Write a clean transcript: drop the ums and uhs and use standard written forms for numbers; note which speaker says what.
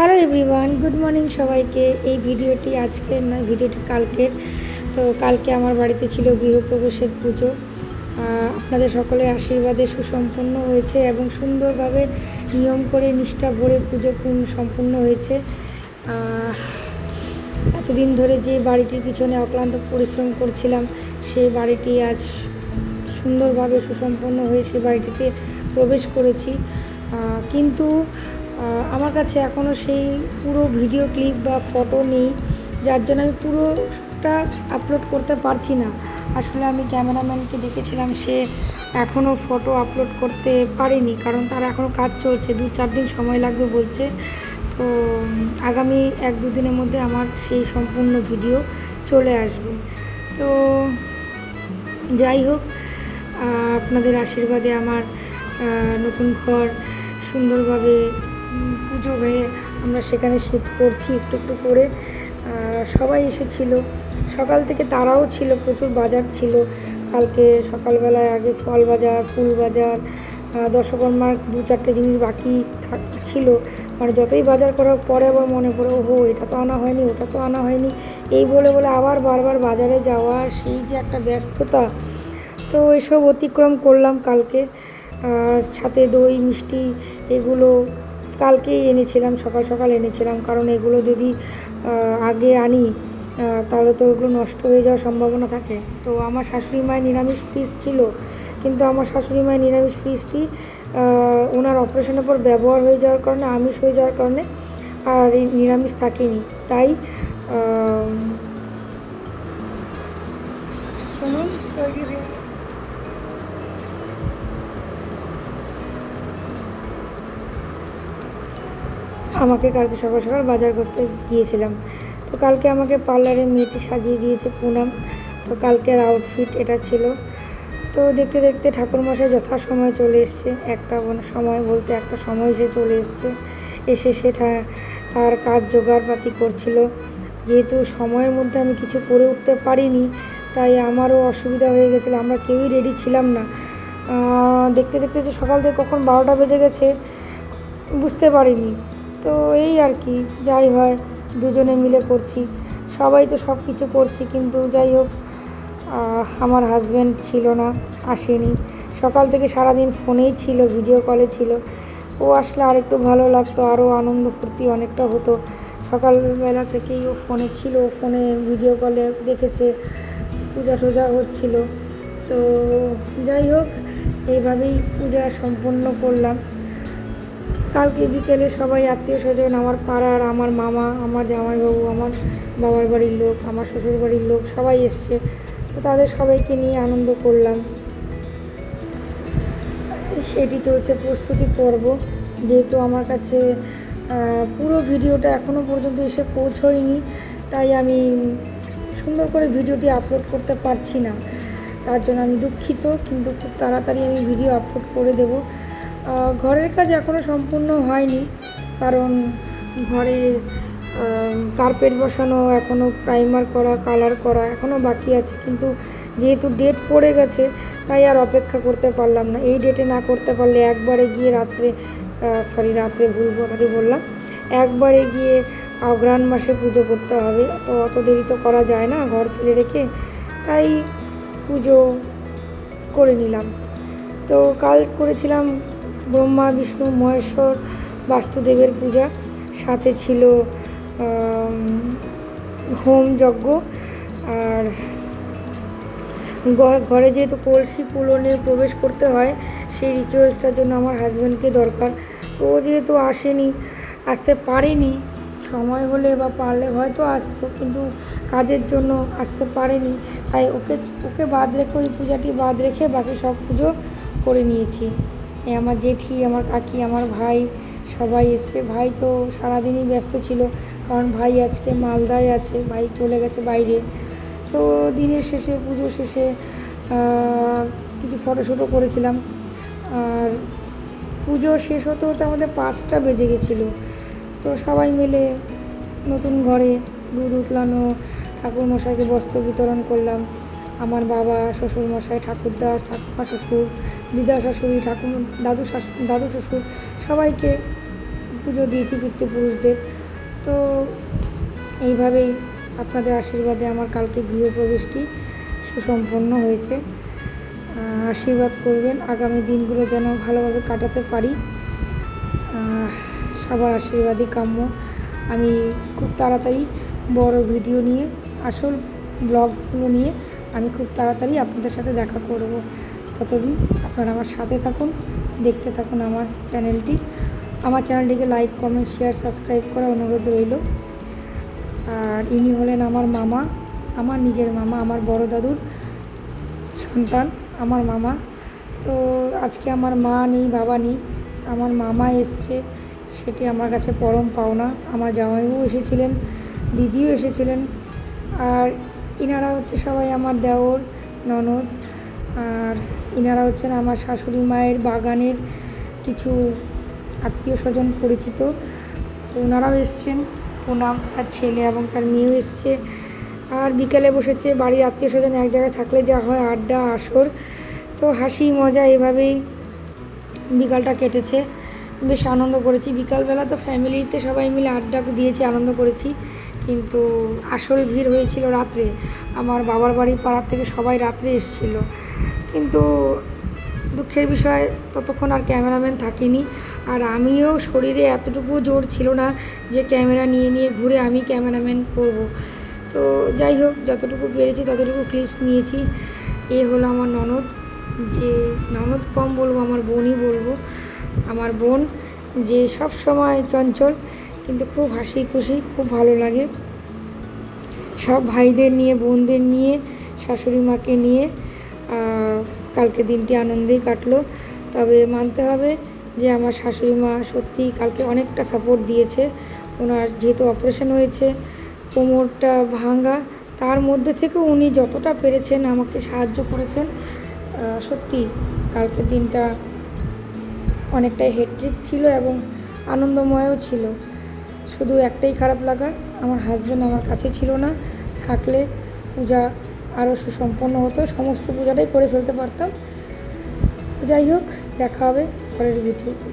Speaker 1: Hello everyone, good morning সবাইকে। এই ভিডিওটি আজকের নয়, ভিডিওটি কালকের। তো কালকে আমার বাড়িতে ছিল গৃহপ্রবেশের পুজো। আপনাদের সকলের আশীর্বাদে সুসম্পন্ন হয়েছে এবং সুন্দরভাবে নিয়ম করে নিষ্ঠা ভরে পুজো সম্পূর্ণ হয়েছে। এতদিন ধরে যে বাড়িটির পিছনে অক্লান্ত পরিশ্রম করছিলাম, সেই বাড়িটি আজ সুন্দরভাবে সুসম্পন্ন হয়ে সেই বাড়িটিতে প্রবেশ করেছি। কিন্তু আমার কাছে এখনও সেই পুরো ভিডিও ক্লিপ বা ফটো নেই, যার জন্য আমি পুরোটা আপলোড করতে পারছি না। আসলে আমি ক্যামেরাম্যানকে ডেকেছিলাম, সে এখনও ফটো আপলোড করতে পারেনি, কারণ তার এখনও কাজ চলছে, 2-4 দিন সময় লাগবে বলছে। তো আগামী 1-2 দিনের মধ্যে আমার সেই সম্পূর্ণ ভিডিও চলে আসবে। তো যাই হোক, আপনাদের আশীর্বাদে আমার নতুন ঘর সুন্দরভাবে পুজো হয়ে আমরা সেখানে শিফট করছি একটু একটু করে। সবাই এসেছিল সকাল থেকে, তারাও ছিল, প্রচুর বাজার ছিল কালকে সকালবেলায়। আগে ফল বাজার, ফুল বাজার, দশকর্মার 2-4টে জিনিস বাকি ছিল। মানে যতই বাজার করার পরে আবার মনে পড়ে, ওহো এটা তো আনা হয়নি, ওটা তো আনা হয়নি, এই বলে বলে আবার বারবার বাজারে যাওয়া, সেই যে একটা ব্যস্ততা। তো এসব অতিক্রম করলাম কালকে। সাথে দই মিষ্টি এগুলো কালকেই এনেছিলাম, সকাল সকাল এনেছিলাম, কারণ এগুলো যদি আগে আনি তাহলে তো এগুলো নষ্ট হয়ে যাওয়ার সম্ভাবনা থাকে। তো আমার শাশুড়ি মায়ের নিরামিষ ফ্রিজ ছিল, কিন্তু আমার শাশুড়ি মায়ের নিরামিষ ফ্রিজটি ওনার অপারেশনের পর ব্যবহার হয়ে যাওয়ার কারণে, আমিষ হয়ে যাওয়ার কারণে আর এই নিরামিষ থাকেনি। তাই শুনুন, আমাকে কালকে সকাল সকাল বাজার করতে গিয়েছিলাম। তো কালকে আমাকে পার্লারে মেয়েটি সাজিয়ে দিয়েছে পুনাম। তো কালকের আউটফিট এটা ছিল। তো দেখতে দেখতে ঠাকুরমশাই যথাসময়ে চলে এসছে। একটা সময় বলতে একটা সময় সে চলে এসছে। এসে সে তার কাজ জোগাড়পাতি করছিল। যেহেতু সময়ের মধ্যে আমি কিছু করে উঠতে পারিনি, তাই আমারও অসুবিধা হয়ে গেছিলো। আমরা কেউই রেডি ছিলাম না। দেখতে দেখতে যে সকাল থেকে কখন 12টা বেজে গেছে বুঝতে পারিনি। তো এই আর কি, যাই হয় দুজনে মিলে করছি, সবাই তো সব কিছু করছি। কিন্তু যাই হোক, আমার হাজব্যান্ড ছিল না, আসেনি। সকাল থেকে সারাদিন ফোনেই ছিল, ভিডিও কলে ছিল। ও আসলে আর একটু ভালো লাগতো, আরও আনন্দ ফুর্তি অনেকটা হতো। সকালবেলা থেকেই ও ফোনে ছিল, ফোনে ভিডিও কলে দেখেছে পূজা টুজা হচ্ছিল। তো যাই হোক, এইভাবেই পূজা সম্পন্ন করলাম। কালকে বিকেলে সবাই আত্মীয় স্বজন, আমার পাড়ার, আমার মামা, আমার জামাইবাবু, আমার বাবার বাড়ির লোক, আমার শ্বশুর বাড়ির লোক সবাই এসছে। তো তাদের সবাইকে নিয়ে আনন্দ করলাম। সেটি চলছে প্রস্তুতি পর্ব। যেহেতু আমার কাছে পুরো ভিডিওটা এখনও পর্যন্ত এসে পৌঁছয়নি, তাই আমি সুন্দর করে ভিডিওটি আপলোড করতে পারছি না। তার জন্য আমি দুঃখিত, কিন্তু খুব তাড়াতাড়ি আমি ভিডিও আপলোড করে দেব। ঘরের কাজ এখনও সম্পূর্ণ হয়নি, কারণ ঘরে কার্পেট বসানো, এখনও প্রাইমার করা, কালার করা এখনও বাকি আছে। কিন্তু যেহেতু ডেট পড়ে গেছে, তাই আর অপেক্ষা করতে পারলাম না। এই ডেটে না করতে পারলে একবারে গিয়ে রাত্রে ভুল কথাটি বললাম, একবারে গিয়ে অঘ্রাণ মাসে পুজো করতে হবে। তো অত দেরি তো করা যায় না ঘর ফেলে রেখে, তাই পুজো করে নিলাম। তো কাল করেছিলাম ব্রহ্মা বিষ্ণু মহেশ্বর বাস্তুদেবের পূজা, সাথে ছিল হোম যজ্ঞ। আর ঘরে যেহেতু কলসি কুলোনে প্রবেশ করতে হয়, সেই রিচুয়ালসটার জন্য আমার হাজব্যান্ডকে দরকার। তো ও যেহেতু আসতে পারেনি, সময় হলে বা পারলে হয়তো আসতো, কিন্তু কাজের জন্য আসতে পারেনি। তাই ওকে বাদ রেখে, ওই পূজাটি বাদ রেখে বাকি সব পুজো করে নিয়েছি। আমার জেঠি, আমার কাকি, আমার ভাই সবাই এসছে। ভাই তো সারাদিনই ব্যস্ত ছিল, কারণ ভাই আজকে মালদায় আছে, ভাই চলে গেছে বাইরে। তো দিনের শেষে, পুজো শেষে কিছু ফটোশ্যুটও করেছিলাম। আর পুজো শেষ হতে হতে আমাদের 5টা বেজে গেছিলো। তো সবাই মিলে নতুন ঘরে দুধ উতলানো, ঠাকুরমশাইকে বস্ত্র বিতরণ করলাম। আমার বাবা, শ্বশুরমশাই, ঠাকুরদা, ঠাকুমা শ্বশুর, দিদা শাশুড়ি, দাদু শ্বশুর সবাইকে পুজো দিয়েছি পিতৃপুরুষদের। তো এইভাবেই আপনাদের আশীর্বাদে আমার কালকে গৃহপ্রবেশটি সুসম্পন্ন হয়েছে। আশীর্বাদ করবেন আগামী দিনগুলো যেন ভালোভাবে কাটাতে পারি, সবার আশীর্বাদই কাম্য। আমি খুব তাড়াতাড়ি বড় ভিডিও নিয়ে, আসল ব্লগসগুলো নিয়ে আমি খুব তাড়াতাড়ি আপনাদের সাথে দেখা করব। ততদিন আপনারা আমার সাথে থাকুন, দেখতে থাকুন আমার চ্যানেলটিকে লাইক, কমেন্ট, শেয়ার, সাবস্ক্রাইব করার অনুরোধ রইল। আর ইনি হলেন আমার মামা, আমার নিজের মামা, আমার বড় দাদুর সন্তান আমার মামা। তো আজকে আমার মা নেই, বাবা নেই, আমার মামা এসছে, সেটি আমার কাছে পরম পাওনা। আমার জামাইবাবু এসেছিলেন, দিদিও এসেছিলেন, আর ইনারা হচ্ছে সবাই আমার দেওর, ননদ, আর ইনারা হচ্ছেন আমার শাশুড়ি মায়ের বাগানের কিছু আত্মীয় স্বজন পরিচিত। তো ওনারাও এসছেন, পুনাম, তার ছেলে এবং তার মেয়েও এসছে। আর বিকেলে বসেছে, বাড়ির আত্মীয় স্বজন এক জায়গায় থাকলে যা হয় আড্ডা, আসর, তো হাসি মজা এভাবেই বিকালটা কেটেছে। বেশ আনন্দ করেছি বিকালবেলা, তো ফ্যামিলিতে সবাই মিলে আড্ডা দিয়েছি, আনন্দ করেছি। কিন্তু আসল ভিড় হয়েছিল রাত্রে। আমার বাবার বাড়ি পাড়ার থেকে সবাই রাত্রে এসেছিল, কিন্তু দুঃখের বিষয় ততক্ষণ আর ক্যামেরাম্যান থাকিনি। আর আমিও শরীরে এতটুকু জোর ছিল না যে ক্যামেরা নিয়ে নিয়ে ঘুরে আমি ক্যামেরাম্যান করব। তো যাই হোক, যতটুকু পেরেছি ততটুকু ক্লিপস নিয়েছি। এ হলো আমার ননদ, যে ননদ কম বলবো, আমার বোনই বলবো। আমার বোন যে সব সময় চঞ্চল, কিন্তু খুব হাসি খুশি, খুব ভালো লাগে। সব ভাইদের নিয়ে, বোনদের নিয়ে, শাশুড়ি মাকে নিয়ে কালকে দিনটি আনন্দেই কাটলো। তবে মানতে হবে যে আমার শাশুড়ি মা সত্যিই কালকে অনেকটা সাপোর্ট দিয়েছে। ওনার যেহেতু অপারেশন হয়েছে, কোমরটা ভাঙা, তার মধ্যে থেকেও উনি যতটা পেরেছেন আমাকে সাহায্য করেছেন। সত্যি কালকের দিনটা অনেকটাই হেক্টিক ছিল এবং আনন্দময়ও ছিল। শুধু একটাই খারাপ লাগা, আমার হাজব্যান্ড আমার কাছে ছিল না, থাকলে পূজা আরও সুসম্পন্ন হতো, সমস্ত পূজাটাই করে ফেলতে পারতাম। তো যাই হোক, দেখা হবে পরের ভিডিওতে।